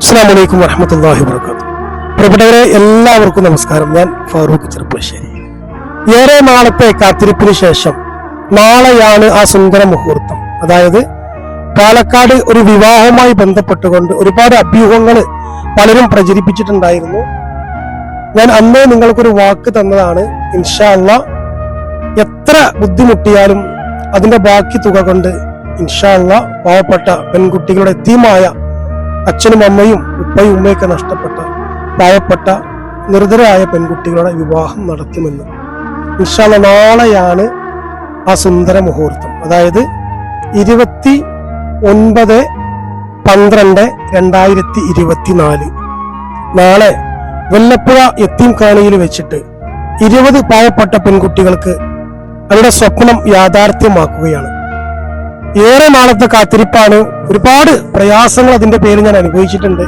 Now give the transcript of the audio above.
അസ്സലാമു അലൈക്കും വറഹ്മത്തുള്ളാഹി വബറകാതുഹു. പ്രിയപ്പെട്ടവരെ, എല്ലാവർക്കും നമസ്കാരം. ഞാൻ ഫാറൂഖ് ചെറുപ്പശ്ശേരി. ഏറെ നാളത്തെ കാത്തിരിപ്പിന് ശേഷം നാളെയാണ് ആ സുന്ദര മുഹൂർത്തം. അതായത് പാലക്കാട് ഒരു വിവാഹവുമായി ബന്ധപ്പെട്ടുകൊണ്ട് ഒരുപാട് അഭ്യൂഹങ്ങൾ പലരും പ്രചരിപ്പിച്ചിട്ടുണ്ടായിരുന്നു. ഞാൻ അന്ന് നിങ്ങൾക്കൊരു വാക്ക് തന്നതാണ്, ഇൻഷാ അല്ലാഹ് എത്ര ബുദ്ധിമുട്ടിയാലും അതിന്റെ ബാക്കി തുക കൊണ്ട് ഇൻഷാ അല്ലാഹ് പാവപ്പെട്ട പെൺകുട്ടികളുടെ യതീമായ അച്ഛനും അമ്മയും ഉപ്പയും ഉമ്മയൊക്കെ നഷ്ടപ്പെട്ട പാവപ്പെട്ട നിർധരായ പെൺകുട്ടികളുടെ വിവാഹം നടത്തുമെന്ന്. ഇൻഷാ അല്ലാഹ് നാളെയാണ് ആ സുന്ദര മുഹൂർത്തം. അതായത് 29/12/2024 നാളെ വല്ലപ്പുഴ യത്തീം ഖാനയിൽ വെച്ചിട്ട് 20 പാവപ്പെട്ട പെൺകുട്ടികൾക്ക് അവരുടെ സ്വപ്നം യാഥാർത്ഥ്യമാക്കുകയാണ്. ഏറെ നാളത്തെ കാത്തിരിപ്പാണ്. ഒരുപാട് പ്രയാസങ്ങൾ അതിന്റെ പേരിൽ ഞാൻ അനുഭവിച്ചിട്ടുണ്ട്.